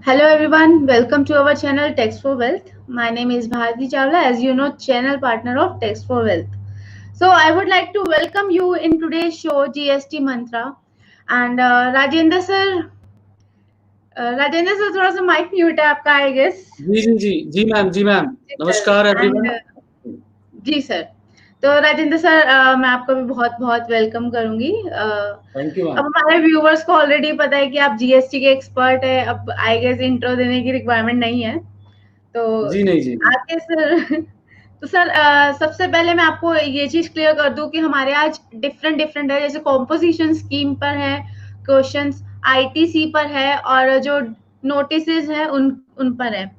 Hello everyone, welcome to our channel Text for Wealth. My name is Bharati Chawla, as you know, channel partner of Text for Wealth. So I would like to welcome you in today's show GST Mantra and Rajendra sir थोड़ा सा mic mute है आपका I guess. Ji ma'am नमस्कार everyone. जी sir. तो Rajendra sir मैं आपको भी बहुत बहुत वेलकम करूंगी. Thank you. अब हमारे व्यूवर्स को ऑलरेडी पता है कि आप जीएसटी के एक्सपर्ट है. अब आई गेस इंट्रो देने की रिक्वायरमेंट नहीं है. तो जी. आगे सर. तो सर सबसे पहले मैं आपको ये चीज क्लियर कर दूं कि हमारे आज डिफरेंट है. जैसे कॉम्पोजिशन स्कीम पर है क्वेश्चंस, आईटीसी पर है और जो नोटिसेस है उन पर है.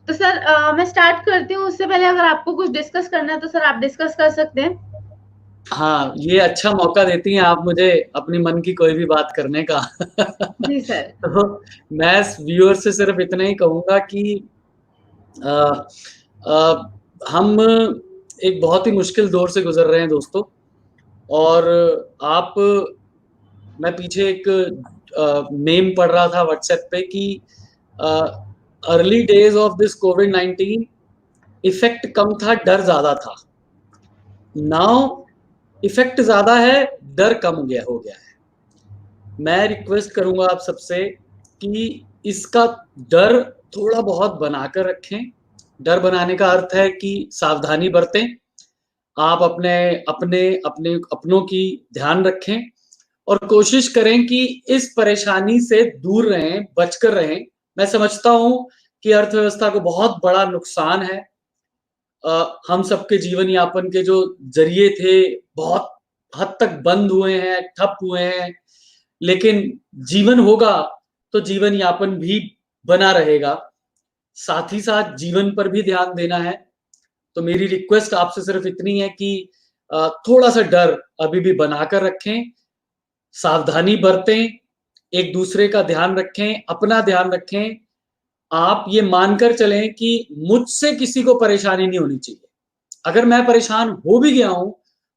तो सर मैं स्टार्ट करती हूँ. उससे पहले अगर आपको कुछ डिस्कस करना है तो सर आप डिस्कस कर सकते हैं. हाँ, ये अच्छा मौका देती हैं आप मुझे अपनी मन की कोई भी बात करने का. जी सर. तो मैं व्यूअर से सिर्फ इतना ही कहूँगा कि हम एक बहुत ही मुश्किल दौर से गुजर रहे हैं दोस्तों. और मैं पीछे एक मेम पढ़ रहा था व्हाट्सएप पे कि अर्ली डेज ऑफ दिस कोविड-19 इफेक्ट कम था, डर ज्यादा था. नाउ इफेक्ट ज्यादा है, डर कम हो गया है. मैं रिक्वेस्ट करूंगा आप सबसे कि इसका डर थोड़ा बहुत बनाकर रखें. डर बनाने का अर्थ है कि सावधानी बरतें. आप अपनों की ध्यान रखें और कोशिश करें कि इस परेशानी से दूर रहें, बचकर रहें. मैं समझता हूं कि अर्थव्यवस्था को बहुत बड़ा नुकसान है. हम सबके जीवन यापन के जो जरिए थे बहुत हद तक बंद हुए हैं, ठप हुए हैं. लेकिन जीवन होगा तो जीवन यापन भी बना रहेगा. साथ ही साथ जीवन पर भी ध्यान देना है. तो मेरी रिक्वेस्ट आपसे सिर्फ इतनी है कि थोड़ा सा डर अभी भी बनाकर रखें, सावधानी बरतें, एक दूसरे का ध्यान रखें, अपना ध्यान रखें. आप ये मानकर चलें कि मुझसे किसी को परेशानी नहीं होनी चाहिए. अगर मैं परेशान हो भी गया हूं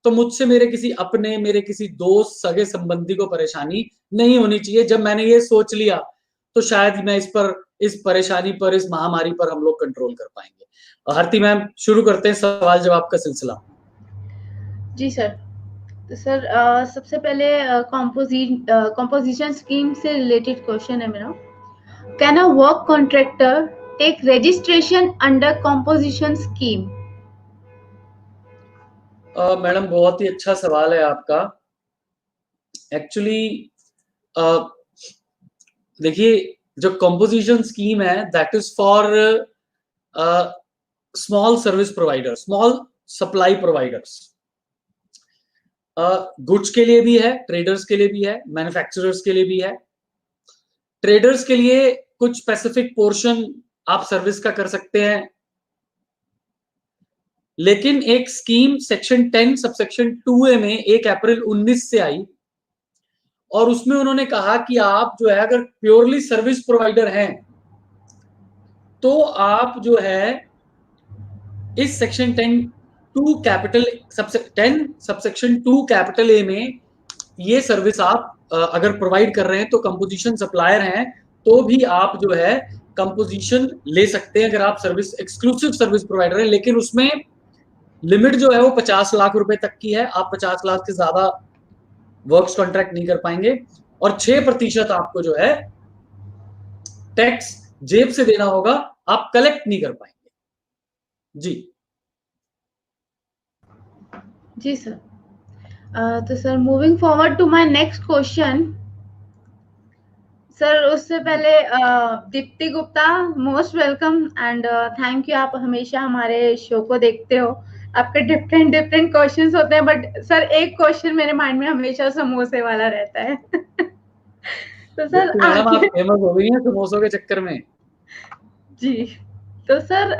तो मुझसे मेरे किसी दोस्त, सगे संबंधी को परेशानी नहीं होनी चाहिए. जब मैंने ये सोच लिया तो शायद मैं इस परेशानी पर, इस महामारी पर हम लोग कंट्रोल कर पाएंगे. आरती मैम, शुरू करते हैं सवाल जवाब का सिलसिला. जी सर. तो सर सबसे पहले कॉम्पोजिशन स्कीम से रिलेटेड क्वेश्चन है मेरा. Can a work contractor take registration under composition scheme? Madam, बहुत ही अच्छा सवाल है आपका. एक्चुअली देखिए, जो कंपोजिशन स्कीम है that is for small service provider, small supply providers. Goods के लिए भी है, ट्रेडर्स के लिए भी है, मैन्युफैक्चरर्स के लिए भी है. ट्रेडर्स के लिए कुछ स्पेसिफिक पोर्शन आप सर्विस का कर सकते हैं. लेकिन एक स्कीम सेक्शन 10 सबसेक्शन 2A में 1 अप्रैल 19 से आई और उसमें उन्होंने कहा कि आप जो है अगर प्योरली सर्विस प्रोवाइडर हैं तो आप जो है इस सेक्शन 10 सबसेक्शन 2 कैपिटल ए में ये सर्विस आप अगर प्रोवाइड कर रहे हैं तो कंपोजिशन सप्लायर हैं तो भी आप जो है कंपोजिशन ले सकते हैं अगर आप एक्सक्लूसिव सर्विस प्रोवाइडर हैं. लेकिन उसमें लिमिट जो है वो 50 लाख रुपए तक की है. आप 50 लाख से ज्यादा वर्क्स कॉन्ट्रैक्ट नहीं कर पाएंगे और 6% आपको जो है टैक्स जेब से देना होगा, आप कलेक्ट नहीं कर पाएंगे. जी सर. तो sir moving forward to my next question. Sir उससे पहले Deepti Gupta, most welcome and thank you. आप हमेशा हमारे शो को देखते हो. आपके डिफरेंट क्वेश्चंस होते हैं बट सर एक क्वेश्चन मेरे माइंड में हमेशा समोसे वाला रहता है. तो सर मैडम, आप फेमस हो गई हैं समोसों के चक्कर में. जी. तो sir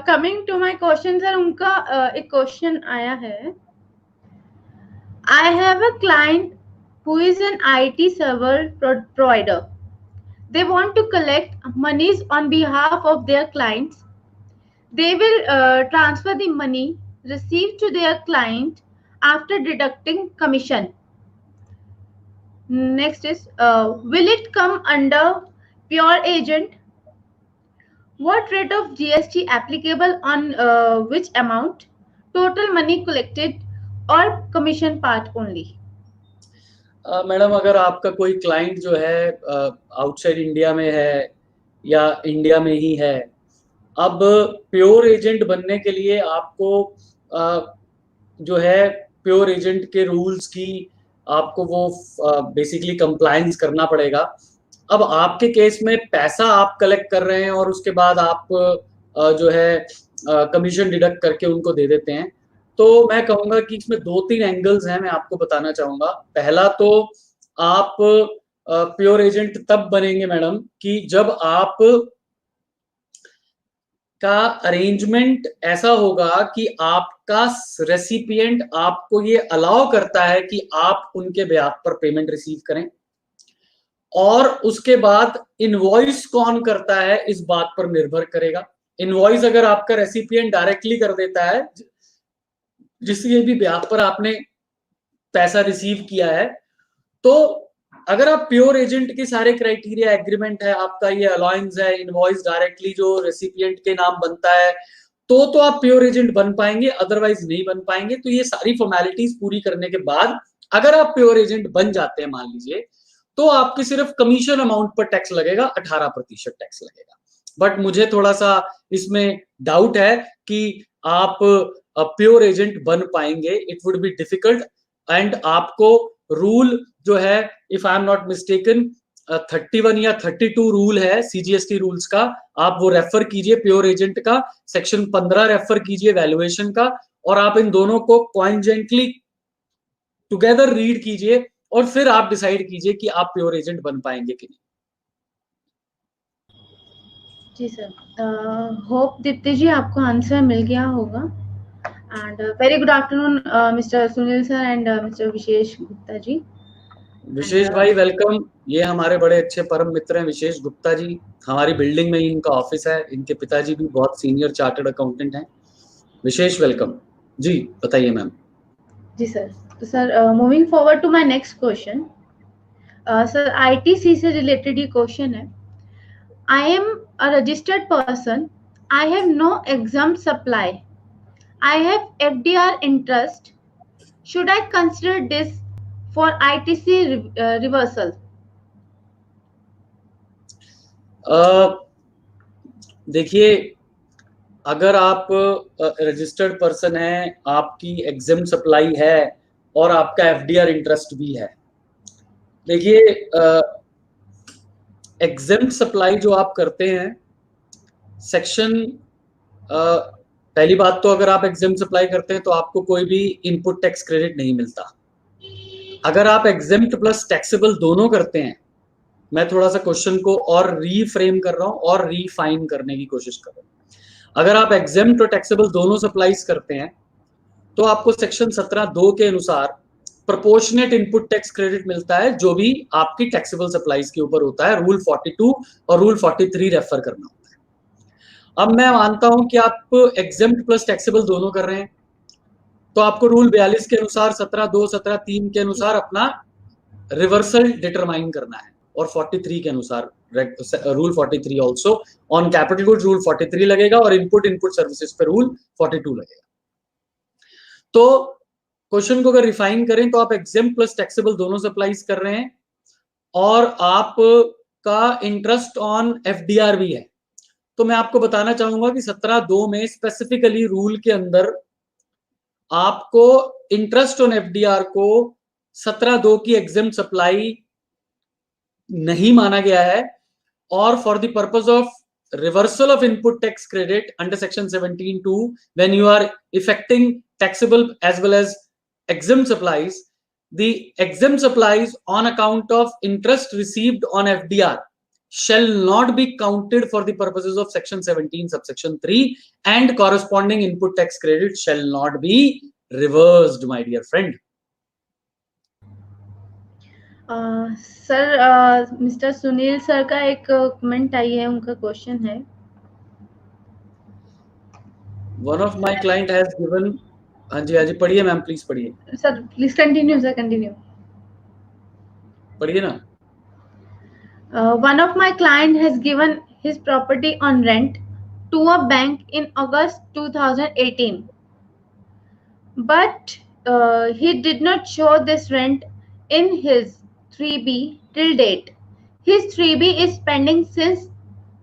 coming to my question, sir उनका एक क्वेश्चन आया है. I have a client who is an IT server provider. They want to collect monies on behalf of their clients. They will transfer the money received to their client after deducting commission. Next is, will it come under pure agent What rate of GST applicable on which amount? Total money collected or commission part only? Madam अगर आपका कोई client जो है outside India में है या India में ही है, अब प्योर एजेंट बनने के लिए आपको जो है प्योर एजेंट के रूल्स की आपको वो बेसिकली कंप्लायंस करना पड़ेगा। अब आपके केस में पैसा आप कलेक्ट कर रहे हैं और उसके बाद आप जो है कमीशन डिडक्ट करके उनको दे देते हैं, तो मैं कहूंगा कि इसमें 2-3 एंगल्स हैं, मैं आपको बताना चाहूंगा। पहला तो आप प्योर एजेंट तब बनेंगे मैडम कि जब आप का अरेंजमेंट ऐसा होगा कि आपका रेसिपिएंट आपको ये अलाउ करता है कि आप उनके ब्याज पर पेमेंट रिसीव करें, और उसके बाद इनवॉइस कौन करता है इस बात पर निर्भर करेगा। इनवॉइस अगर आपका रेसिपिएंट डायरेक्टली कर देता है जिसके भी ब्याज पर आपने पैसा रिसीव किया है, तो अगर आप प्योर एजेंट के सारे क्राइटेरिया एग्रीमेंट है, आपका ये अलाउंस है, इनवॉइस डायरेक्टली जो रेसिपिएंट के नाम बनता है, तो आप प्योर एजेंट बन पाएंगे, अदरवाइज नहीं बन पाएंगे। तो ये सारी फॉर्मेलिटीज पूरी करने के बाद अगर आप प्योर एजेंट बन जाते हैं मान लीजिए, तो आपके सिर्फ कमीशन अमाउंट पर टैक्स लगेगा, 18% टैक्स लगेगा। बट मुझे थोड़ा सा इसमें डाउट है कि आप प्योर एजेंट बन पाएंगे, it would be difficult. And आपको रूल जो है, if I am not mistaken, 31 या 32 रूल है सीजीएसटी रूल्स का, आप वो रेफर कीजिए प्योर एजेंट का, सेक्शन 15 रेफर कीजिए वैल्यूएशन का, और आप इन दोनों को कॉन्जेंटली टुगेदर रीड कीजिए और फिर आप डिसाइड कीजिए कि आप प्योर एजेंट बन पाएंगे कि नहीं। जी सर, होप दीप्ति जी आपको आंसर मिल गया होगा। And very good afternoon mister Sunil sir and mister Vishesh Gupta ji. Vishesh भाई वेलकम, ये हमारे बड़े अच्छे परम मित्र हैं विशेष गुप्ता जी, हमारी बिल्डिंग में ही इनका ऑफिस है, इनके पिताजी भी बहुत सीनियर चार्टर्ड अकाउंटेंट हैं। विशेष वेलकम जी, बताइए मैम। जी सर, तो sir moving forward to my next question. Sir ITC से रिलेटेड ये क्वेश्चन है। I am a registered person, I have no exempt supply, I have FDR interest, should I consider this for ITC reversal? देखिए, अगर आप registered person हैं, आपकी exempt supply है और आपका एफडीआर इंटरेस्ट भी है, देखिए एग्जाम सप्लाई जो आप करते हैं सेक्शन, पहली बात तो अगर आप एग्जाम सप्लाई करते हैं तो आपको कोई भी इनपुट टैक्स क्रेडिट नहीं मिलता। अगर आप एग्जेम्प्ट प्लस टैक्सेबल दोनों करते हैं, मैं थोड़ा सा क्वेश्चन को और रीफ्रेम कर रहा हूं और रीफाइन करने की कोशिश कर रहा हूं। अगर आप एग्जेम्प्ट और टैक्सेबल दोनों सप्लाईज करते हैं तो आपको सेक्शन 17(2) के अनुसार प्रोपोर्शनेट इनपुट टैक्स क्रेडिट मिलता है, जो भी आपकी टैक्सेबल सप्लाईज के ऊपर होता है। रूल 42 और रूल 43 रेफर करना होता है। अब मैं मानता हूं कि आप एग्जेम्प्ट प्लस टैक्सेबल दोनों कर रहे हैं, तो आपको रूल 42 के अनुसार 17(2) 17(3) के अनुसार अपना रिवर्सल डिटरमाइन करना है, और 43 के अनुसार rule 43 also on capital goods rule 43 लगेगा, और इनपुट सर्विसेज पे रूल 42 लगेगा। तो क्वेश्चन को अगर रिफाइन करें तो आप एग्जेम्प्ट प्लस टैक्सेबल दोनों सप्लाईज कर रहे हैं, और आपका इंटरेस्ट ऑन एफडीआर भी है। तो मैं आपको बताना चाहूंगा कि 17(2) में स्पेसिफिकली रूल के अंदर आपको इंटरेस्ट ऑन एफडीआर को 17(2) की एग्जेम्प्ट सप्लाई नहीं माना गया है, और for the purpose of reversal of input tax credit under section 17(2), when you are effecting taxable as well as exempt supplies, the exempt supplies on account of interest received on FDR shall not be counted for the purposes of section 17 subsection 3, and corresponding input tax credit shall not be reversed, my dear friend. Sir mister Sunil sir का एक comment आई है, उनका question है, one of my client has given. हाँ जी पढ़िए ma'am, please पढ़िए। Sir please continue sir, continue पढ़िए ना। One of my client has given his property on rent to a bank in August 2018, but he did not show this rent in his 3B till date. His 3B is pending since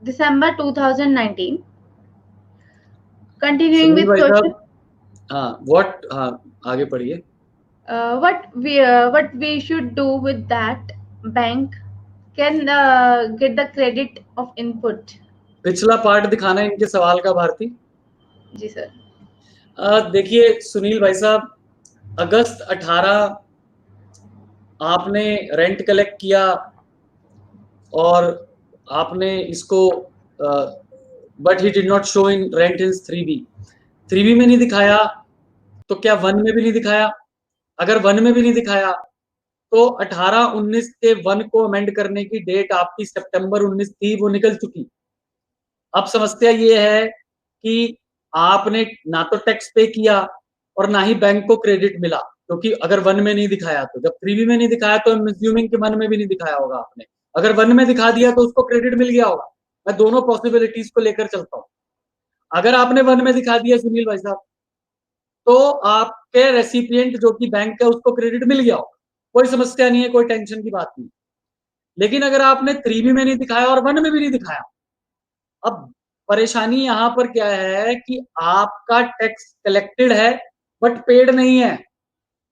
December 2019. Continuing Sunil with भाई question. साहब, हाँ आगे पढ़िए. What we should do with that bank can get the credit of input. पिछला part दिखाना है इनके सवाल का भारती. जी सर. देखिए सुनील भाई साहब, अगस्त 18 आपने रेंट कलेक्ट किया और आपने इसको but he did not show in rent in 3B. 3B में नहीं दिखाया तो क्या 1 में भी नहीं दिखाया? अगर 1 में भी नहीं दिखाया तो 18-19 के 1 को अमेंड करने की डेट आपकी सितंबर 19 थी, वो निकल चुकी. अब समस्या ये है कि आपने ना तो टैक्स पे किया और ना ही बैंक को क्रेडिट मिला, क्योंकि अगर 1 में नहीं दिखाया तो, जब 3B में नहीं दिखाया तो I'm assuming कि 1 में भी नहीं दिखाया होगा आपने. अगर 1 में दिखा दिया तो उसको क्रेडिट मिल गया होगा. मैं दोनों पॉसिबिलिटीज को लेकर चलता हूँ. अगर आपने 1 में दिखा दिया सुनील भाई साहब, तो आपके रेसिपिएंट जो कि बैंक है उसको क्रेडिट मिल गया होगा, कोई समस्या नहीं है, कोई टेंशन की बात नहीं. लेकिन अगर आपने 3B में नहीं दिखाया और 1 में भी नहीं दिखाया, अब परेशानी यहाँ पर क्या है कि आपका टैक्स कलेक्टेड है बट पेड नहीं है.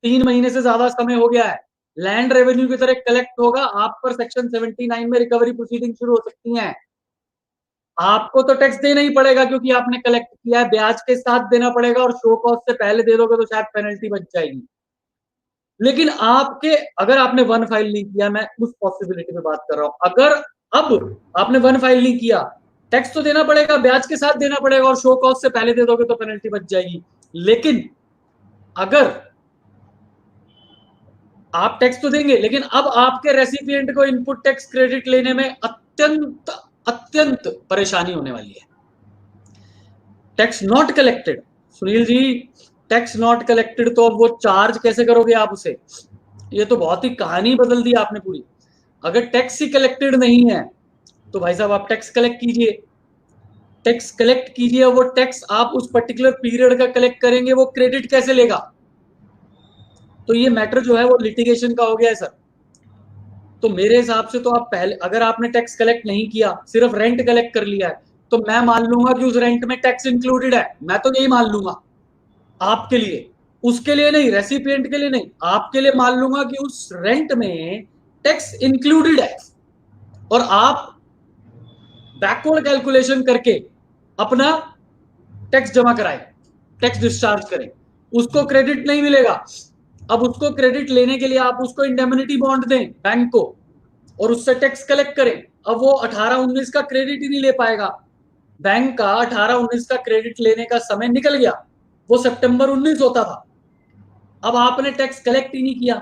3 महीने से ज्यादा समय हो गया है. लैंड रेवेन्यू की तरह कलेक्ट होगा, आप पर सेक्शन 79 में रिकवरी प्रोसीडिंग शुरू हो सकती हैं. आपको तो टैक्स देना ही पड़ेगा क्योंकि आपने कलेक्ट किया है, ब्याज के साथ देना पड़ेगा, और शो कॉस्ट से पहले दे दोगे तो शायद पेनल्टी बच जाएगी. लेकिन आपके, अगर आपने 1 फाइल नहीं किया, मैं उस पॉसिबिलिटी में बात कर रहा हूं, अगर अब आपने 1 फाइल नहीं किया, टैक्स तो देना पड़ेगा, ब्याज के साथ देना पड़ेगा, और शो कॉस्ट से पहले दे दोगे तो पेनल्टी बच जाएगी. लेकिन अगर आप टैक्स तो देंगे, लेकिन अब आपके रेसिपिएंट को इनपुट टैक्स क्रेडिट लेने में अत्यंत अत्यंत परेशानी होने वाली है. Tax not collected, Sunil ji, tax not collected, तो अब वो चार्ज कैसे करोगे आप उसे? ये तो बहुत ही कहानी बदल दी आपने पूरी. अगर टैक्स ही कलेक्टेड नहीं है तो भाई साहब आप टैक्स कलेक्ट कीजिए, टैक्स कलेक्ट कीजिए. वो टैक्स आप उस पर्टिकुलर पीरियड का कलेक्ट करेंगे, वो क्रेडिट कैसे लेगा? तो ये मैटर जो है वो लिटिगेशन का हो गया है सर. तो मेरे हिसाब से तो आप पहले, अगर आपने टैक्स कलेक्ट नहीं किया, सिर्फ रेंट कलेक्ट कर लिया है, तो मैं मान लूंगा कि उस रेंट में टैक्स इंक्लूडेड है. मैं तो यही मान लूंगा आपके लिए, उसके लिए नहीं, रेसिपिएंट के लिए नहीं, आपके लिए मान लूंगा कि उस रेंट में टैक्स इंक्लूडेड है. और आप बैकवर्ड कैलकुलेशन करके अपना टैक्स जमा कराएं, टैक्स डिस्चार्ज करें, उसको क्रेडिट नहीं मिलेगा. अब उसको क्रेडिट लेने के लिए आप उसको इंडेमनिटी बॉन्ड दें बैंक को और उससे टैक्स कलेक्ट करें. अब वो 18-19 का क्रेडिट ही नहीं ले पाएगा. बैंक का 18-19 का क्रेडिट लेने का समय निकल गया, वो सितंबर 19 होता था. अब आपने टैक्स कलेक्ट ही नहीं किया.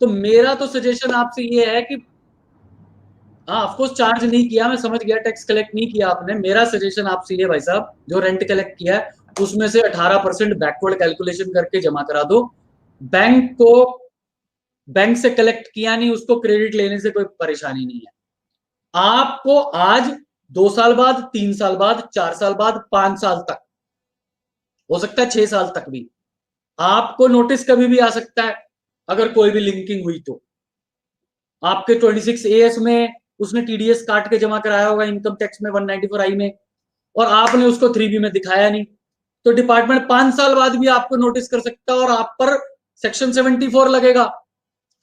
तो मेरा तो सजेशन आपसे ये है कि हाँ, ऑफ कोर्स चार्ज नहीं किया, मैं समझ गया, टैक्स कलेक्ट नहीं किया आपने. मेरा सजेशन आपसे ये भाई साहब, जो रेंट कलेक्ट किया है उसमें से 18% बैकवर्ड कैलकुलेशन करके जमा करा दो. बैंक को, बैंक से कलेक्ट किया नहीं, उसको क्रेडिट लेने से कोई परेशानी नहीं है. आपको आज 2 साल बाद, 3 साल बाद, 4 साल बाद, 5 साल तक, हो सकता है 6 साल तक भी, आपको नोटिस कभी भी आ सकता है अगर कोई भी लिंकिंग हुई तो. आपके 26AS में उसने टीडीएस काट के जमा कराया होगा इनकम टैक्स में 194I में, और आपने उसको 3B में दिखाया नहीं, तो डिपार्टमेंट 5 साल बाद भी आपको नोटिस कर सकता है और आप पर सेक्शन 74 लगेगा,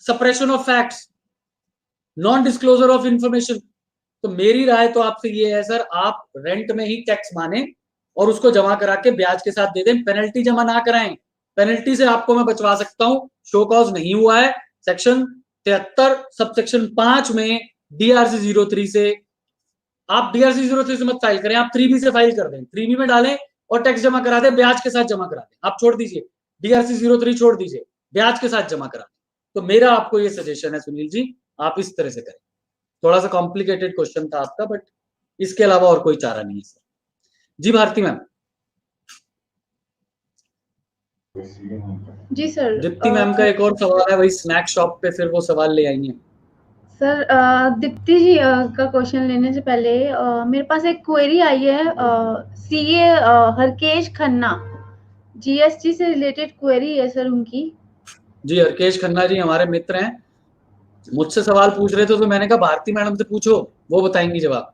suppression of facts, non disclosure of information. तो मेरी राय तो आपसे ये है सर, आप रेंट में ही टैक्स माने और उसको जमा करा के ब्याज के साथ दे दें, पेनल्टी जमा ना कराएं. पेनल्टी से आपको मैं बचवा सकता हूं, शो कॉज नहीं हुआ है, सेक्शन 73 सब सेक्शन 5 में DRC 03 से, आप DRC 03 से मत फाइल करें, आप 3B से फाइल कर दें, 3B में डालें और टैक्स जमा करा दें, ब्याज के साथ जमा करा दें. आप छोड़ दीजिए DRC 03, छोड़ दीजिए, ब्याज के साथ जमा करा दें. तो मेरा आपको ये सजेशन है सुनील जी, आप इस तरह से करें. थोड़ा सा कॉम्प्लिकेटेड क्वेश्चन था आपका, बट इसके अलावा और कोई चारा नहीं है सर. जी भारती मैम. जी सर. दीप्ति मैम का एक और सवाल है, वही स्नैक शॉप पे, फिर वो सवाल ले आई हैं. सर दीप्ति जी का क्वेश्चन लेने से पहले मेरे पास एक क्वेरी आई है सीए हरकेश खन्ना, जीएसटी से रिलेटेड क्वेरी है सर उनकी। जी हरकेश खन्ना जी हमारे मित्र हैं, मुझसे सवाल पूछ रहे थे तो मैंने कहा भारती मैडम से पूछो, वो बताएंगी जवाब।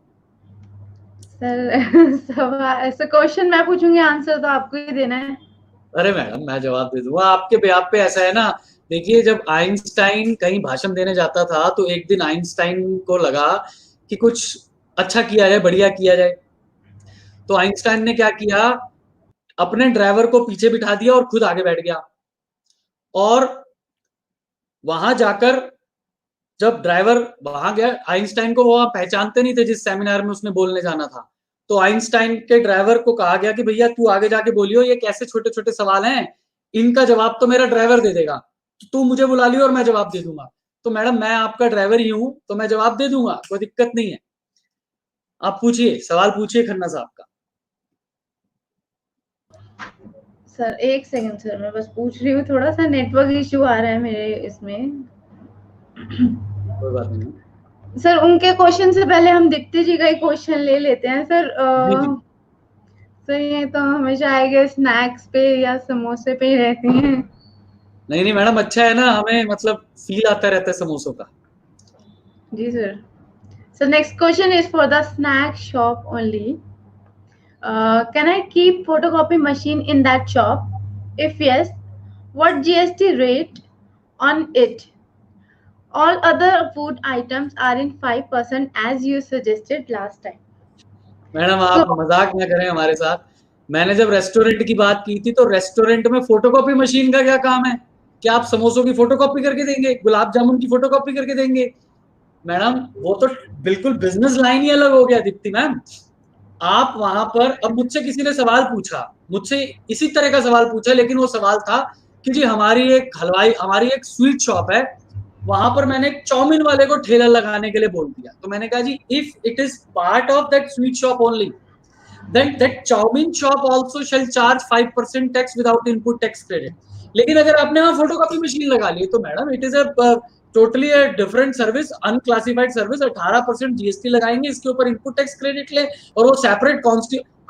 सर सवाल ऐसा क्वेश्चन मैं पूछूंगी, आंसर तो आपको ही देना है। अरे मैडम मैं जवाब दे दूंगा आपके बेयाब पे। ऐसा है ना, देखिए जब आइंस्टाइन कहीं भाषण देने जाता था तो एक दिन आइंस्टाइन को लगा कि कुछ अच्छा किया जाए, बढ़िया किया जाए। तो आइंस्टाइन ने क्या किया, अपने ड्राइवर को पीछे बिठा दिया और खुद आगे बैठ गया। और वहां जाकर जब ड्राइवर वहां गया, आइंस्टाइन को वहां पहचानते नहीं थे जिस सेमिनार में उसने बोलने जाना था। तो आइंस्टाइन के ड्राइवर को कहा गया कि भैया तू आगे जाके बोलियो, ये कैसे छोटे छोटे सवाल हैं, इनका जवाब तो मेरा ड्राइवर दे देगा, तो तू मुझे बुला लियो और मैं जवाब दे दूंगा। तो मैडम मैं आपका ड्राइवर ही हूं तो मैं जवाब दे दूंगा, कोई दिक्कत नहीं है। आप पूछिए, सवाल पूछिए खन्ना साहब का। सर एक सेकंड सर, मैं बस पूछ रही हूँ, थोड़ा सा नेटवर्क इश्यू आ रहा है मेरे इसमें। कोई बात नहीं। सर उनके क्वेश्चन से पहले हम दीप्ति जी का ही क्वेश्चन ले लेते हैं सर। जी जी। सर ये तो हमेशा आएगा स्नैक्स पे या समोसे पे ही रहती हैं। नहीं नहीं मैडम, अच्छा है ना, हमें मतलब फील आता रहता है समोसों का। जी sir. Sir next question is for the snack shop only. Can I keep photocopy machine in that shop? If yes, what GST rate on it? All other food items are in 5% as you suggested last time. Madam So, आप मजाक ना करें हमारे साथ। मैंने जब restaurant की बात की थी तो रेस्टोरेंट में फोटोकॉपी मशीन का क्या काम है? क्या आप समोसों की फोटोकॉपी करके देंगे, गुलाब जामुन की फोटोकॉपी करके देंगे? मैडम वो तो बिल्कुल बिजनेस लाइन ही अलग हो गया दीप्ति मैम। आप वहां पर, अब मुझसे किसी ने सवाल पूछा, मुझसे इसी तरह का सवाल पूछा, लेकिन वो सवाल था कि जी हमारी एक स्वीट शॉप है, वहां पर मैंने एक चाउमीन वाले को ठेला लगाने के लिए बोल दिया। तो मैंने कहा जी if it is part of that sweet shop only, then that chow mein shop also shall charge 5% tax without input tax credit. लेकिन अगर आपने वहां फोटोकॉपी मशीन लगा ली तो madam it is totally different service, unclassified service. 18% GST लगाएंगे, इसके ऊपर इनपुट टैक्स क्रेडिट ले और वो सेपरेट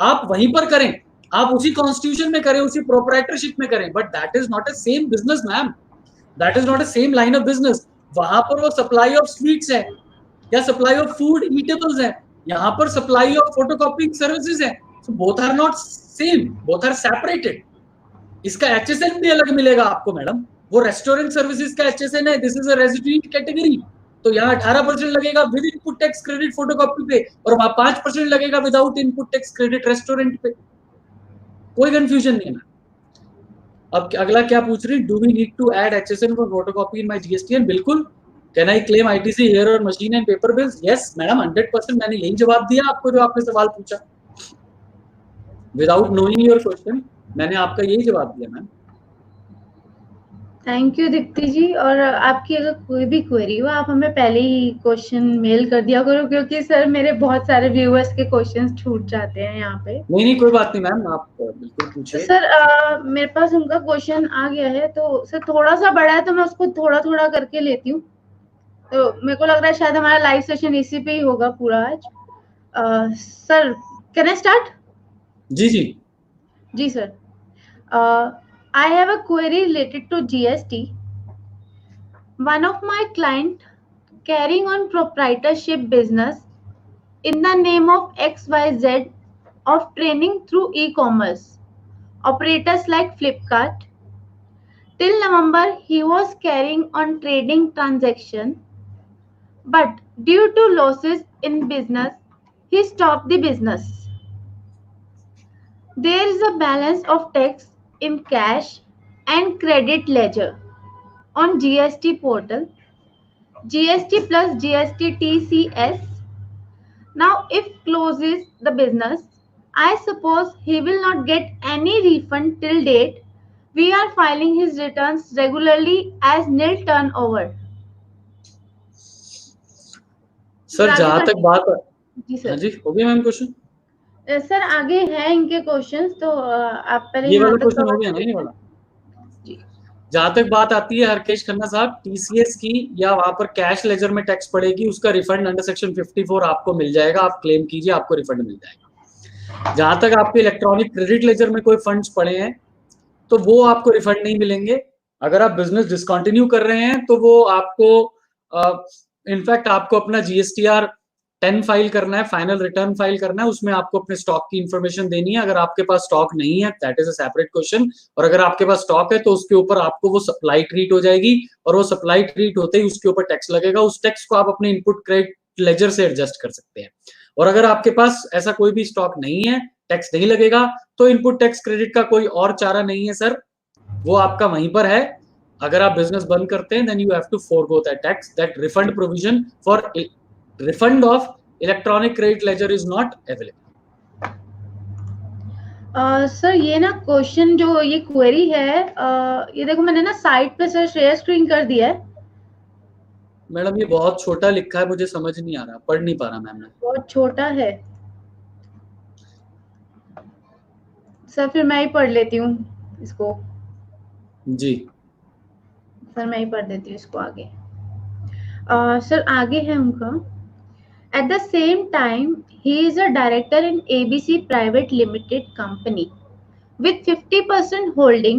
आप वहीं पर करें, आप उसी कॉन्स्टिट्यूशन में करें, उसी प्रोपराइटरशिप में करें, but that is not a same business ma'am, that is not a same line of business. वहां पर वो सप्लाई ऑफ स्वीट्स है या सप्लाई ऑफ फूड ईटेबल्स है, यहाँ पर सप्लाई ऑफ फोटोकॉपिंग सर्विसेज है। So both are not same, both are separated. इसका एचएसएन भी अलग मिलेगा आपको मैडम, वो रेस्टोरेंट सर्विसेज का एचएसएन है, this is a resident category. तो यहाँ 18% लगेगा with input tax credit photocopy पे, और वहां 5% लगेगा without input tax credit restaurant पे। कोई कंफ्यूजन नहीं है। अब अगला क्या पूछ रही, do we need to add HSN for photocopy in my GSTN? बिल्कुल। Can I claim ITC here और machine and paper bills? Yes madam 100%। मैंने यही जवाब दिया आपको जो आपने सवाल पूछा, विदाउट नोइंग योर क्वेश्चन मैंने आपका यही जवाब दिया मैम। थैंक यू दीप्ति जी। और आपकी अगर कोई भी क्वेरी हो आप हमें पहले ही क्वेश्चन मेल कर दिया करो, क्योंकि सर मेरे बहुत सारे व्यूअर्स के क्वेश्चंस छूट जाते हैं यहाँ पे। नहीं नहीं कोई बात नहीं मैम, आप बिल्कुल पूछिए। सर मेरे पास उनका क्वेश्चन आ गया है, तो सर थोड़ा सा बड़ा है तो मैं उसको थोड़ा थोड़ा करके लेती हूँ। तो मेरे को लग रहा है शायद हमारा लाइव सेशन इसी पे ही होगा पूरा आज। Sir can I start? जी जी। जी sir. I have a query related to GST. One of my client carrying on proprietorship business in the name of XYZ of training through e-commerce operators like Flipkart. Till November, he was carrying on trading transaction, but due to losses in business, he stopped the business. There is a balance of tax in cash and credit ledger on GST portal, GST plus GST TCS. Now, if closes the business, I suppose he will not get any refund till date. We are filing his returns regularly as nil turnover. Sir जहां तक बात, जी हाँ sir. जी हो गया ma'am question? Sir आगे है इनके questions, तो आप पहले ये यहाँ वाला तक क्वेश्चन हो कवर गया कर ना, ये लीजिए। वाला? जी जहां तक बात आती है हरकेश खन्ना साहब टीसीएस की, या वहां पर कैश लेजर में टैक्स पड़ेगी, उसका रिफंड अंडर सेक्शन 54 आपको मिल जाएगा, आप क्लेम कीजिए, आपको रिफंड मिल जाएगा। जहां तक आपके इलेक्ट्रॉनिक क्रेडिट लेजर में कोई फंड्स पड़े हैं तो वो आपको रिफंड नहीं मिलेंगे। अगर आप बिजनेस डिसकंटिन्यू कर रहे हैं तो वो आपको इनफैक्ट आपको अपना जीएसटीआर 10 फाइल करना है, फाइनल रिटर्न फाइल करना है, उसमें आपको अपने स्टॉक की इंफॉर्मेशन देनी है। अगर आपके पास स्टॉक नहीं है that is a separate question, और अगर आपके पास स्टॉक है तो उसके ऊपर आपको वो सप्लाई ट्रीट हो जाएगी, और वो सप्लाई ट्रीट होते ही उसके ऊपर टैक्स लगेगा। उस टैक्स को आप अपने इनपुट क्रेडिट लेजर से एडजस्ट कर सकते हैं। और अगर आपके पास ऐसा कोई भी स्टॉक नहीं है, टैक्स नहीं लगेगा, तो इनपुट टैक्स क्रेडिट का कोई और चारा नहीं है सर, वो आपका वहीं पर है। अगर आप बिजनेस बंद करते हैं then you have to forgo that tax, that refund provision for refund of electronic credit ledger is not available. Sir ये ना क्वेश्चन जो ये क्वेरी है, ये देखो मैंने ना साइट पे सर शेयर स्क्रीन कर दिया है। मैडम ये बहुत छोटा लिखा है, मुझे समझ नहीं आ रहा, पढ़ नहीं पा रहा मैम मैं। बहुत छोटा है सर, फिर मैं ही पढ़ लेती हूँ इसको। जी सर मैं ही पढ़ देती हूँ इसको आगे। सर आगे है उनका, at the same time he is a director in ABC Private Limited Company with 50% holding,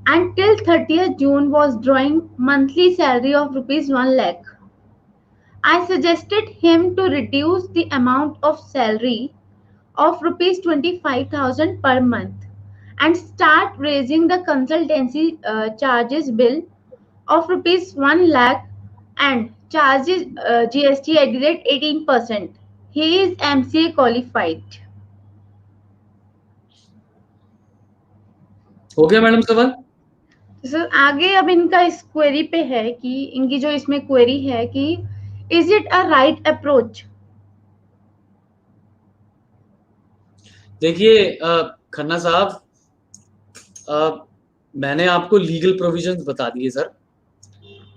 and till 30th June was drawing monthly salary of rupees 1 lakh. I suggested him to reduce the amount of salary of rupees 25,000 per month and start raising the consultancy charges bill of rupees 1 lakh and charges GST at the rate 18%. He is MCA qualified. हो गया madam सवाल? Sir आगे अब इनका इस query पे है कि इनकी जो इसमें क्वेरी है कि is it a right approach? देखिए खन्ना साहब, मैंने आपको लीगल प्रोविजंस बता दिए सर।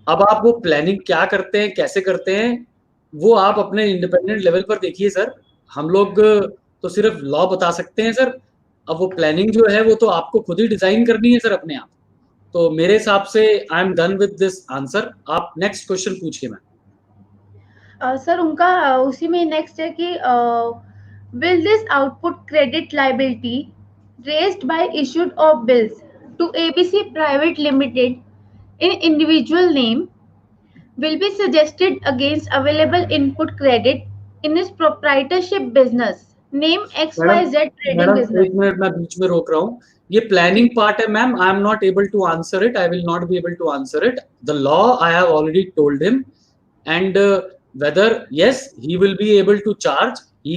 अब आप वो प्लानिंग क्या करते हैं, कैसे करते हैं, वो आप अपने इंडिपेंडेंट लेवल पर देखिए सर। हम लोग तो सिर्फ लॉ बता सकते हैं सर। अब वो प्लानिंग जो है वो तो आपको खुद ही डिजाइन करनी है सर अपने आप। तो मेरे हिसाब से I am done with this answer. आप नेक्स्ट क्वेश्चन पूछिए मैम। सर उनका उसी में नेक्स्ट है कि will this output credit liability raised by issued of bills to ABC Private Limited in individual name will be suggested against available input credit in his proprietorship business name XYZ trading madam business. एक minute मैं बीच में रोक रहा हूँ। ये planning part है ma'am, I am not able to answer it, I will not be able to answer it. The law I have already told him, and whether yes he will be able to charge, he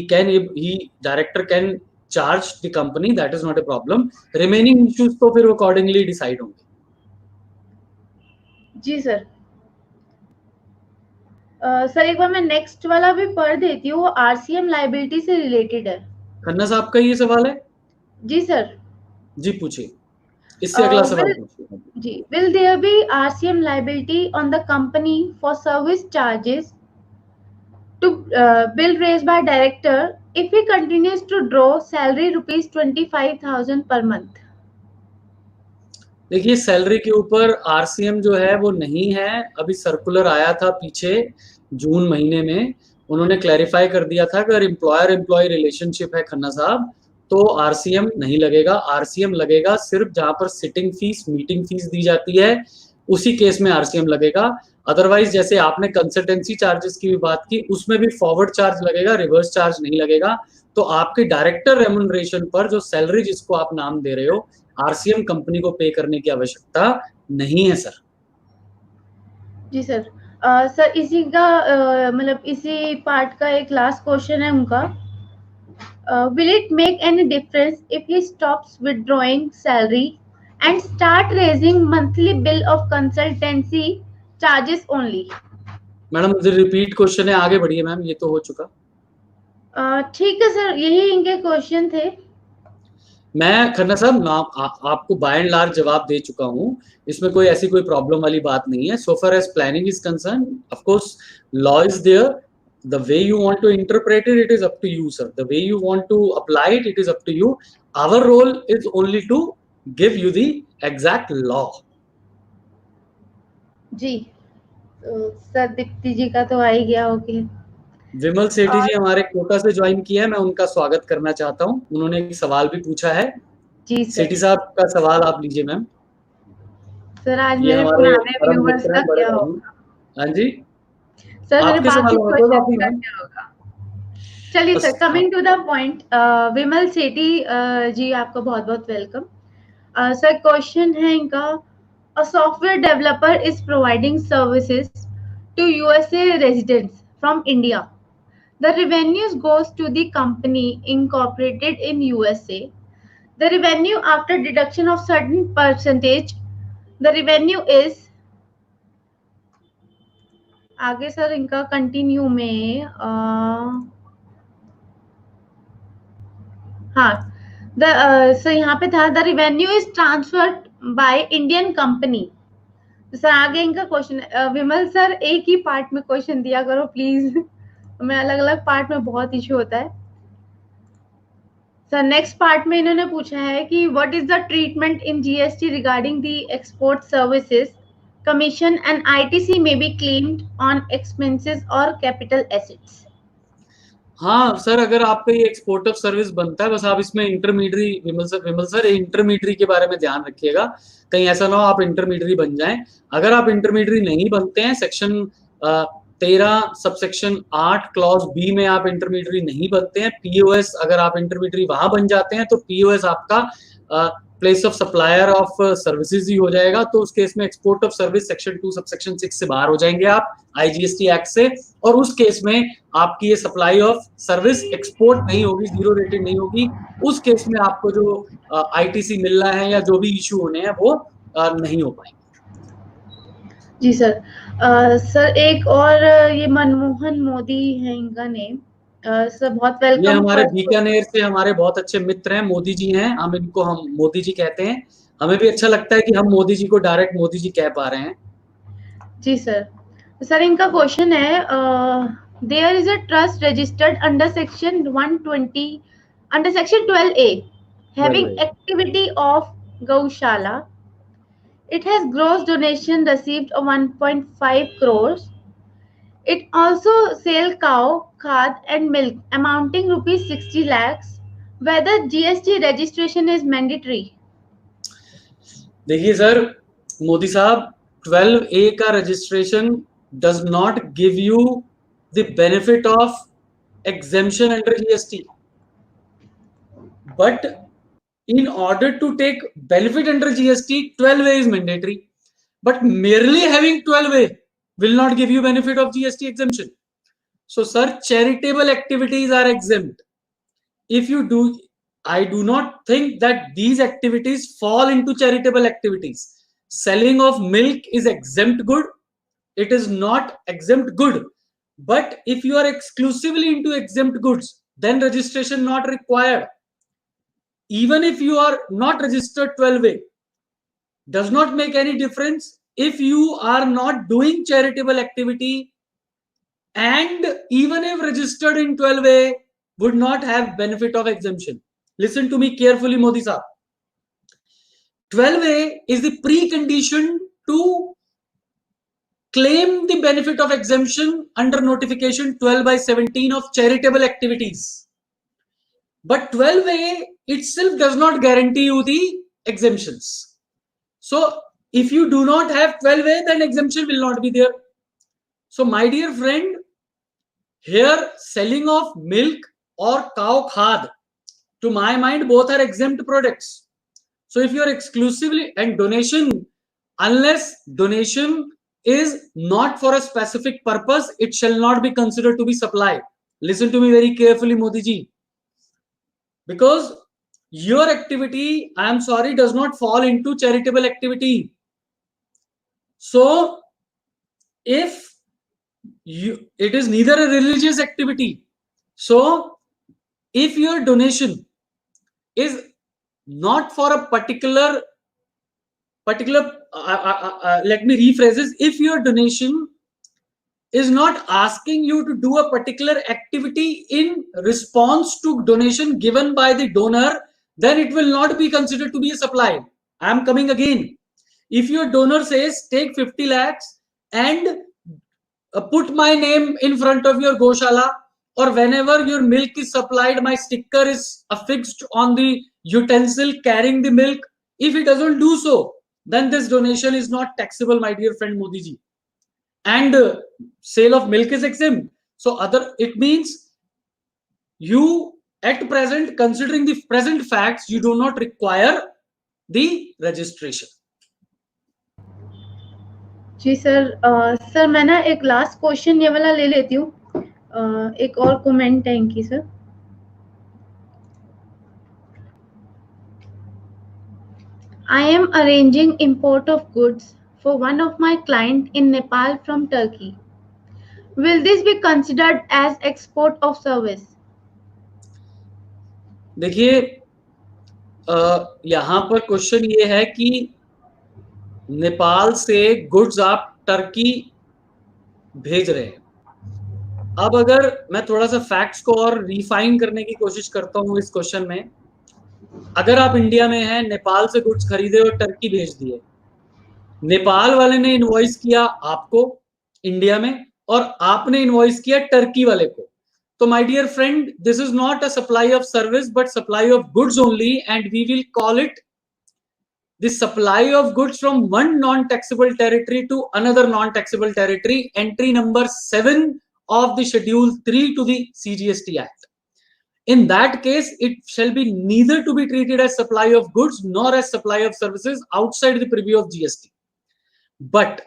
director can charge the company, that is not a problem. remaining issues तो फिर accordingly decide होंगे। जी sir. Sir एक बार मैं next वाला भी पढ़ देती हूँ, आरसीएम लाइबिलिटी से रिलेटेड है। खन्ना साहब का ये सवाल है? जी सर। जी पूछिए, इससे अगला सवाल पूछिए। जी, will there be RCM liability on the company for service charges to bill raised by director if he continues to draw salary rupees 25,000 per month? देखिए सैलरी के ऊपर आरसीएम जो है वो नहीं है। अभी सर्कुलर आया था पीछे जून महीने में, उन्होंने क्लैरिफाई कर दिया था कि अगर एम्प्लॉयर एम्प्लॉय रिलेशनशिप है खन्ना साहब तो आरसीएम नहीं लगेगा। आरसीएम लगेगा सिर्फ जहां पर सिटिंग फीस मीटिंग फीस दी जाती है, उसी केस में आरसीएम लगेगा। अदरवाइज जैसे आपने कंसल्टेंसी चार्जेस की भी बात की, उसमें भी फॉरवर्ड चार्ज लगेगा, रिवर्स चार्ज नहीं लगेगा। तो आपके डायरेक्टर रेम्युनरेशन पर जो सैलरी जिसको आप नाम दे रहे हो, आरसीएम कंपनी को पे करने की आवश्यकता नहीं है सर। जी सर। सर इसी का मतलब इसी पार्ट का एक लास्ट क्वेश्चन है उनका, will it make any difference if he stops withdrawing salary and start raising monthly bill of consultancy charges only? Madam मुझे रिपीट क्वेश्चन है, आगे बढ़िए मैम, ये तो हो चुका। ठीक है सर, यही इनके क्वेश्चन थे। मैं खन्ना साहब आपको बाय एंड लार्ज जवाब दे चुका हूँ, इसमें कोई ऐसी कोई प्रॉब्लम वाली बात नहीं है। So far as planning is concerned, of course law is there, the way you want to interpret it, it is up to you sir. The way you want to apply it, it is up to you. Our role is only to give you the exact law. जी, तो sir Deepti जी का तो आ ही गया। Okay, विमल सेठी जी हमारे कोटा से join किया है, मैं उनका स्वागत करना चाहता हूँ। उन्होंने एक सवाल भी पूछा है। जी सेठी सर। साहब का सवाल आप लीजिए मैम। सर आज ये मेरे हमारे पुराने परम व्यूअर्स मित्र का हैं, बड़े क्या भाई। होगा? हाँ जी, सर मेरे आपके बाकी सवाल होगा कोई बात क्वेश्चन नहीं का मैम। क्या होगा? चलिए बस sir, coming to the point, Vimal Sethi ji आपका बहुत बहुत वेलकम। सर क्वेश्चन है इनका, a software developer is providing services to USA residents from India. The revenues goes to the company incorporated in USA. The revenue after deduction of certain percentage, the revenue is, आगे sir इनका continue में हाँ, sir यहाँ पे था, the revenue is transferred by Indian company. Sir आगे इनका question, विमल sir एक ही पार्ट में क्वेश्चन दिया करो प्लीज। मैं अलग अलग पार्ट में बहुत इशू होता है। सर नेक्स्ट पार्ट में इन्होंने पूछा है कि what is the treatment in GST regarding the export services commission and ITC में बी क्लेम्ड ऑन एक्सपेंसेस और कैपिटल एसेट्स। हाँ सर, अगर आपका ये एक्सपोर्ट ऑफ सर्विस बनता है, बस आप इसमें इंटरमीडियरी, विमल सर इंटरमीडियरी के बारे में ध्यान रखिएगा, कहीं ऐसा ना हो आप इंटरमीडियरी बन जाएं। अगर आप इंटरमीडियरी नहीं बनते हैं, सेक्शन 13 सबसेक्शन 8 क्लॉज बी में आप इंटरमीडियरी नहीं बनते हैं, पीओएस अगर आप इंटरमीडियरी वहां बन जाते हैं तो पीओएस आपका place of supplier of services ही हो जाएगा। तो उस केस में export of service section 2 subsection 6 से बाहर हो जाएंगे आप आईजीएसटी एक्ट से, और उस केस में आपकी ये सप्लाई ऑफ सर्विस एक्सपोर्ट नहीं होगी, जीरो रेटेड नहीं होगी। उस केस में आपको जो आईटीसी मिलना है या जो भी इशू होने हैं वो नहीं हो पाएंगे। जी सर। सर एक और, ये मनमोहन मोदी है इनका नेम। सर बहुत ये वेलकम हमारे फर्स्ट। बीकानेर से हमारे बहुत अच्छे मित्र हैं, मोदी जी हैं, हम मोदी जी कहते हैं। हमें भी अच्छा लगता है कि हम मोदी जी को डायरेक्ट मोदी जी कह पा रहे हैं। जी सर। सर इनका क्वेश्चन है, there is a trust registered under section 120, under section 12A having activity of गौशाला. It has gross donation received of 1.5 crores. It also sell cow, khad and milk amounting rupees 60 lakhs. Whether GST registration is mandatory? देखिए sir Modi साहब, 12A का registration does not give you the benefit of exemption under GST, but in order to take benefit under GST 12A is mandatory, but merely having 12A will not give you benefit of GST exemption. So sir, charitable activities are exempt. If you do, I do not think that these activities fall into charitable activities. Selling of milk is exempt good, it is not exempt good. But if you are exclusively into exempt goods, then registration not required. Even if you are not registered 12A, does not make any difference. If you are not doing charitable activity, and even if registered in 12A, would not have benefit of exemption. Listen to me carefully, Modi sahab. 12A is the precondition to claim the benefit of exemption under notification 12/17 of charitable activities. But 12A itself does not guarantee you the exemptions. So if you do not have 12A, then exemption will not be there. So my dear friend, here selling of milk or cow khad, to my mind both are exempt products. So if you are exclusively, and donation, unless donation is not for a specific purpose, it shall not be considered to be supply. Listen to me very carefully, Modi ji, because your activity, I am sorry, does not fall into charitable activity. So if it is neither a religious activity, so if your donation is not for a particular let me rephrase this, if your donation is not asking you to do a particular activity in response to donation given by the donor, then it will not be considered to be a supply. I am coming again. If your donor says take 50 lakhs and put my name in front of your goshala, or whenever your milk is supplied, my sticker is affixed on the utensil carrying the milk. If he doesn't do so, then this donation is not taxable, my dear friend Modi ji. And sale of milk is exempt. So it means you at present, considering the present facts, you do not require the registration. जी sir, sir मैं ना एक last question ये वाला ले लेती हूँ, एक और कमेंट है इनकी sir. I am arranging import of goods for one of my client in Nepal from Turkey. Will this be considered as export of service? देखिए, यहाँ पर क्वेश्चन ये है कि नेपाल से गुड्स आप टर्की भेज रहे हैं. अब अगर मैं थोड़ा सा फैक्ट्स को और रिफाइन करने की कोशिश करता हूँ इस क्वेश्चन में, अगर आप इंडिया में हैं, नेपाल से गुड्स खरीदे और टर्की भेज दिए, नेपाल वाले ने इनवॉइस किया आपको इंडिया में और आपने इनवॉइस किया टर्की वाले को, तो my dear friend, this is not a supply of service but supply of goods only, and we will call it the supply of goods from one non-taxable territory to another non-taxable territory, entry number 7 of the schedule 3 to the CGST Act. In that case, it shall be neither to be treated as supply of goods nor as supply of services outside the purview of GST. But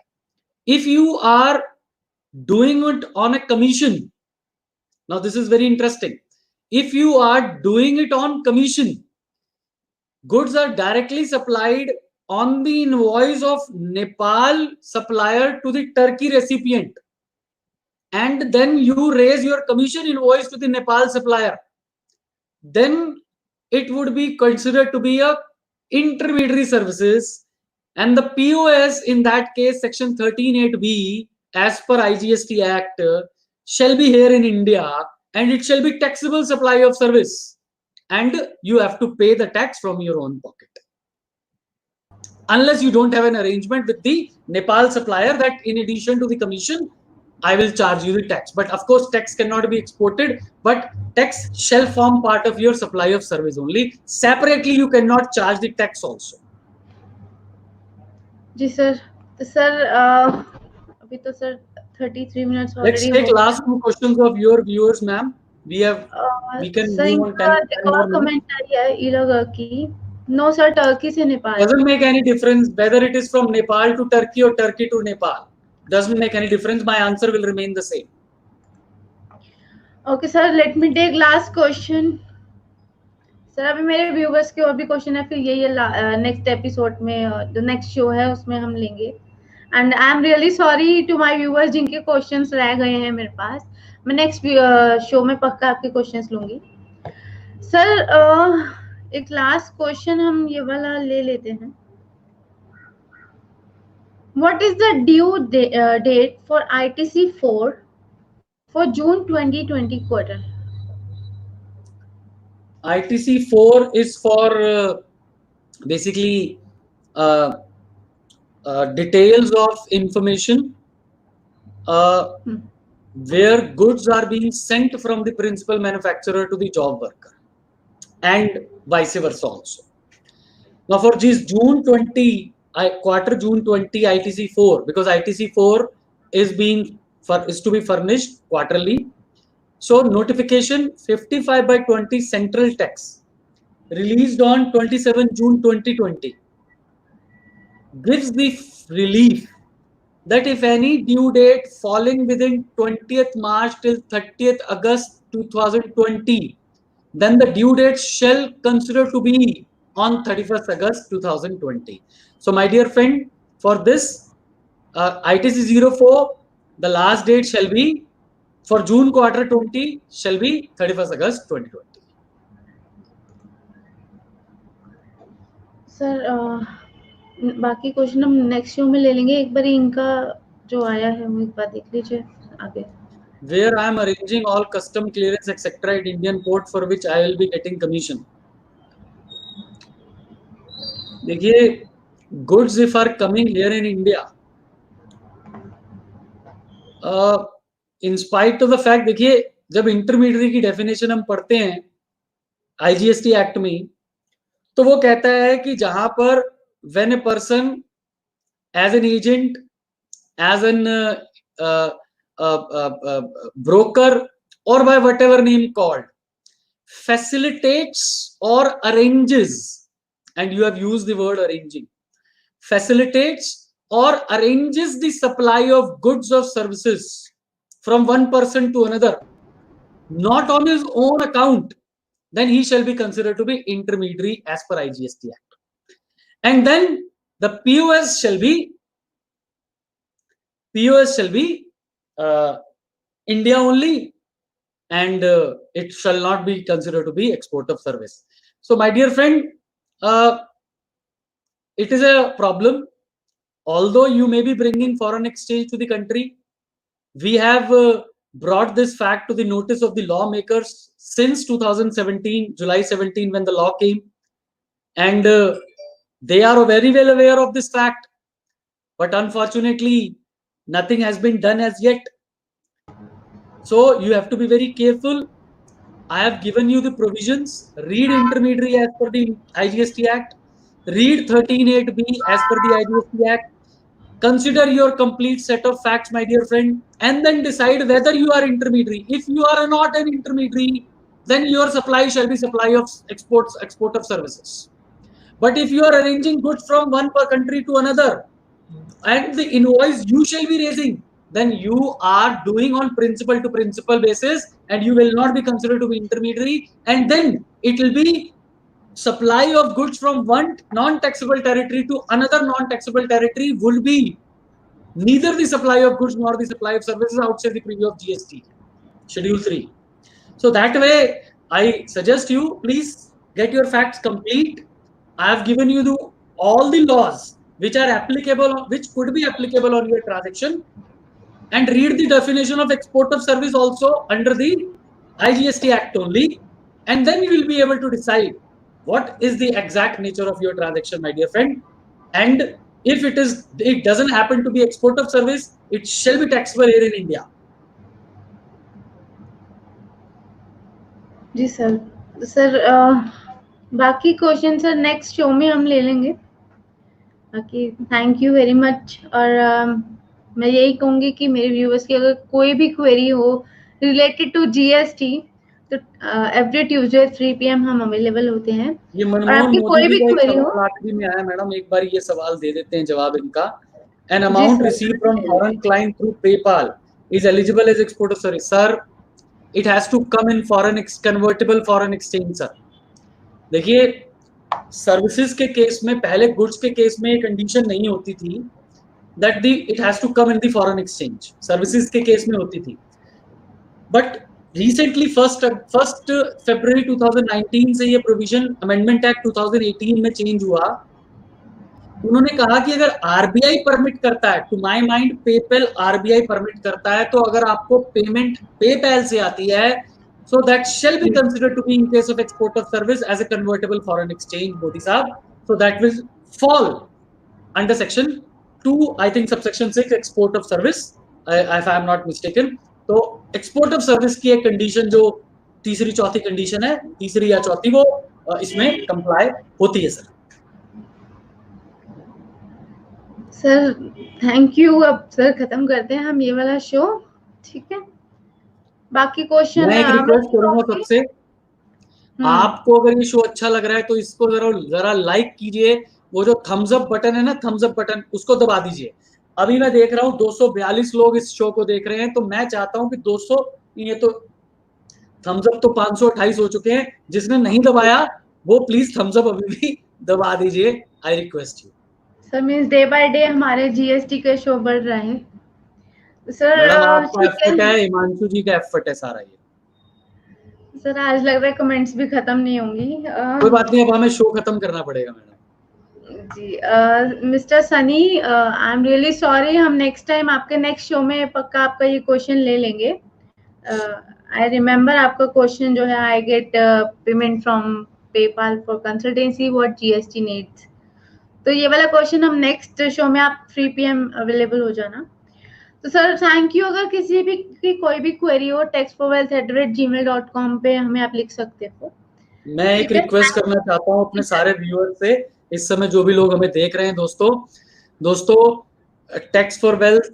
if you are doing it on a commission, now this is very interesting, if you are doing it on commission, goods are directly supplied on the invoice of Nepal supplier to the Turkey recipient, and then you raise your commission invoice to the Nepal supplier, then it would be considered to be a intermediary services, and the POS in that case, section 13(8)(b) as per IGST Act shall be here in India, and it shall be taxable supply of service, and you have to pay the tax from your own pocket, unless you don't have an arrangement with the Nepal supplier that in addition to the commission, I will charge you the tax. But of course, tax cannot be exported, but tax shall form part of your supply of service only. Separately, you cannot charge the tax also. जी sir, तो sir अभी तो sir 33 minutes already. Let's take last two questions of your viewers, ma'am. We can move on 10 more minutes. comment आई है इलाका की. No sir, Turkey से Nepal. Doesn't make any difference whether it is from Nepal to Turkey or Turkey to Nepal. Doesn't make any difference. My answer will remain the same. Okay sir, let me take last question. Sir अभी मेरे viewers के और भी question है, फिर ये next episode में जो नेक्स्ट शो है उसमें हम लेंगे. And I am really sorry to my viewers जिनके क्वेश्चंस रह गए हैं मेरे पास. मैं नेक्स्ट शो में पक्का आपके क्वेश्चंस लूंगी. सर एक लास्ट क्वेश्चन हम ये वाला ले लेते हैं. What is the due date for ITC 4 for June 2020 quarter? ITC 4 is for basically details of information where goods are being sent from the principal manufacturer to the job worker, and vice versa also. Now for this June 20 quarter June 20 ITC 4, because ITC 4 is to be furnished quarterly. So notification 55/20 central tax released on 27 June 2020 gives the relief that if any due date falling within 20th March till 30th August 2020, then the due date shall consider to be on 31st August 2020. So my dear friend, for this ITC 04, the last date shall be for June quarter 20 shall be 31st August 2020. Sir बाकी question हम next show में ले लेंगे. एक बार इनका जो आया है वो एक बार देख लीजिए आगे. Where I am arranging all custom clearance etc. at Indian port for which I will be getting commission. देखिए, goods if are coming here in India, in spite of the fact, देखिए जब इंटरमीडियरी की definition हम पढ़ते हैं IGST act में, तो वो कहता है कि जहां पर when a person as an agent, as an broker, or by whatever name called, facilitates or arranges, and you have used the word arranging, facilitates or arranges the supply of goods or services from one person to another, not on his own account, then he shall be considered to be intermediary as per IGST Act. And then the POS shall be India only, and it shall not be considered to be export of service. So my dear friend, it is a problem. Although you may be bringing foreign exchange to the country, we have brought this fact to the notice of the lawmakers since 2017, July 17, when the law came, and they are very well aware of this fact, but unfortunately nothing has been done as yet. So you have to be very careful. I have given you the provisions. Read intermediary as per the IGST Act. Read 13(8)(b) as per the IGST Act. Consider your complete set of facts, my dear friend, and then decide whether you are intermediary. If you are not an intermediary, then your supply shall be supply of export of services. But if you are arranging goods from one country to another, and the invoice you shall be raising, then you are doing on principal to principal basis, and you will not be considered to be intermediary, and then it will be supply of goods from one non-taxable territory to another non-taxable territory will be neither the supply of goods nor the supply of services outside the preview of GST, Schedule 3. So that way, I suggest you, please get your facts complete. I have given you all the laws which are applicable, which could be applicable on your transaction, and read the definition of export of service also under the IGST Act only, and then you will be able to decide what is the exact nature of your transaction, my dear friend. And if it doesn't happen to be export of service, it shall be taxable here in India. जी sir. Sir बाकी question sir next show में हम ले लेंगे. बाकी thank you very much. और मैं यही कहूँगी कि मेरे व्यूअर्स की अगर कोई भी क्वेरी हो रिलेटेड टू जीएसटी, तो एवरी ट्यूसडे 3 PM हम अवेलेबल होते हैं. ये मनमोहन मोदी जी का एक सवाल आखिरी में आया मैडम, एक बार ये सवाल दे देते हैं जवाब इनका. An amount received from foreign client through PayPal is eligible as export of service. Sir, it has to come in convertible foreign exchange, sir. देखिए सर्विसेज के केस में, पहले गुड्स के केस में कंडीशन नहीं होती थी that it has to come in the foreign exchange. Services के केस में होती थी, बट रिसेंटली 1 February 2019 से ये प्रोविजन अमेंडमेंट एक्ट 2018 में चेंज हुआ. उन्होंने कहा कि अगर आरबीआई परमिट करता है, to my mind PayPal RBI permit करता है, तो अगर आपको पेमेंट पेपैल से आती है, so that shall be considered to be in case of export of service as a convertible foreign exchange, Modi sahab. So that will fall under section 2, I think subsection 6, export of service, if I am not mistaken. तो export of service की एक condition जो तीसरी चौथी condition है, तीसरी या चौथी, वो इसमें कंप्लाई होती है. Sir thank you. अब सर खत्म करते हैं हम ये वाला शो, ठीक है. बाकी क्वेश्चन मैं एक रिक्वेस्ट करूंगा सबसे, आपको अगर ये शो अच्छा लग रहा है तो इसको जरा लाइक कीजिए. वो जो थम्स अप बटन है ना, थम्स अप बटन, उसको दबा दीजिए. अभी मैं देख रहा हूँ 242 लोग इस शो को देख रहे हैं, तो मैं चाहता हूँ कि 200, ये तो थम्स अप तो 528 हो चुके हैं. जिसने नहीं दबाया वो प्लीज थम्स अप अभी भी दबा दीजिए. I request you. Sir means day by day हमारे जीएसटी का शो बढ़ रहा है. सर आपका एफर्ट है, हिमांशु जी का एफर्ट है सारा ये. सर आज लग रहा है कमेंट्स भी खत्म नहीं होंगी. कोई बात नहीं, अब हमें शो खत्म करना पड़ेगा मैडम. जी mister Sunny, I am really sorry. हम नेक्स्ट टाइम आपके नेक्स्ट शो में पक्का आपका ये क्वेश्चन ले लेंगे. आई रिमेम्बर आपका क्वेश्चन जो है, I get payment from PayPal for consultancy, what GST needs. तो ये वाला क्वेश्चन हम नेक्स्ट शो में, आप 3 PM अवेलेबल हो जाना. तो सर थैंक यू। अगर किसी भी की कोई भी क्वेरी हो textforwealth@gmail.com पे हमें आप लिख सकते हो। मैं एक रिक्वेस्ट करना चाहता हूँ अपने सारे व्यूअर से, इस समय जो भी लोग हमें देख रहे हैं दोस्तों टैक्स फॉर वेल्थ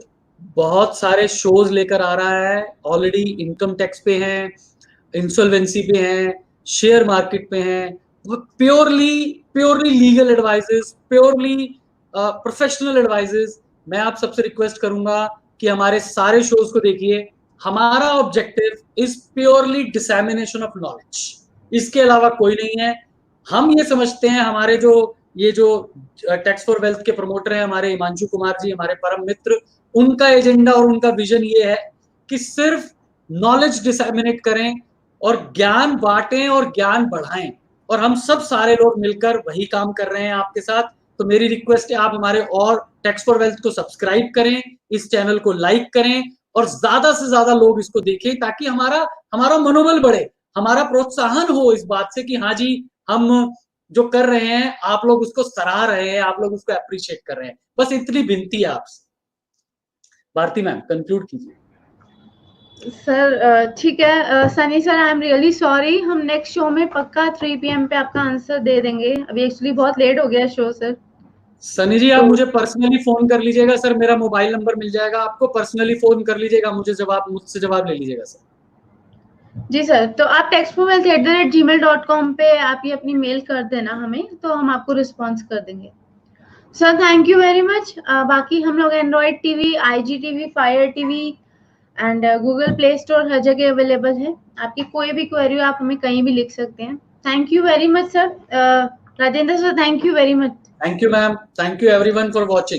बहुत सारे शोज लेकर आ रहा है। ऑलरेडी इनकम टैक्स पे हैं, इंसॉल्वेंसी पे हैं, शेयर मार्केट पे हैं, purely legal advises, purely professional advises. मैं आप सबसे रिक्वेस्ट करूंगा कि हमारे सारे शोज को देखिए। हमारा objective is purely dissemination of knowledge, इसके अलावा कोई नहीं है। हम ये समझते हैं, हमारे ये जो टैक्स फॉर वेल्थ के प्रमोटर हैं हमारे हिमांशु कुमार जी, हमारे परम मित्र, उनका एजेंडा और उनका विजन ये है कि सिर्फ नॉलेज डिसैमिनेट करें और ज्ञान बांटें और ज्ञान बढ़ाएं, और हम सब सारे लोग मिलकर वही काम कर रहे हैं आपके साथ। तो मेरी रिक्वेस्ट है आप हमारे और टैक्स फॉर वेल्थ को सब्सक्राइब करें, इस चैनल को लाइक करें और ज्यादा से ज्यादा लोग इसको देखें, ताकि हमारा मनोबल बढ़े, हमारा प्रोत्साहन हो इस बात से कि हाँ जी, हम जो कर रहे हैं आप लोग उसको सराह रहे हैं, आप लोग उसको अप्रिशिएट कर रहे हैं। बस इतनी विनती है आपसे। भारती मैम कंक्लूड कीजिए। सर ठीक है। Sunny sir I am really sorry, हम नेक्स्ट शो में पक्का 3 PM पे आपका आंसर दे देंगे। अभी एक्चुअली बहुत लेट हो गया शो सर। सनी जी आप मुझे पर्सनली फोन कर लीजिएगा सर, मेरा मोबाइल नंबर मिल जाएगा आपको, पर्सनली फोन कर लीजिएगा मुझसे जवाब ले लीजिएगा सर। जी सर, तो आप textforwealth@gmail.com पे आप ये अपनी मेल कर देना हमें, तो हम आपको रिस्पॉन्स कर देंगे। Sir thank you very much. बाकी हम लोग Android TV, IGTV, Fire TV and Google Play Store हर जगह अवेलेबल है। आपकी कोई भी क्वेरी हो आप हमें कहीं भी लिख सकते हैं। Thank you very much sir. Rajendra sir thank you very much. Thank you ma'am, thank you everyone for watching.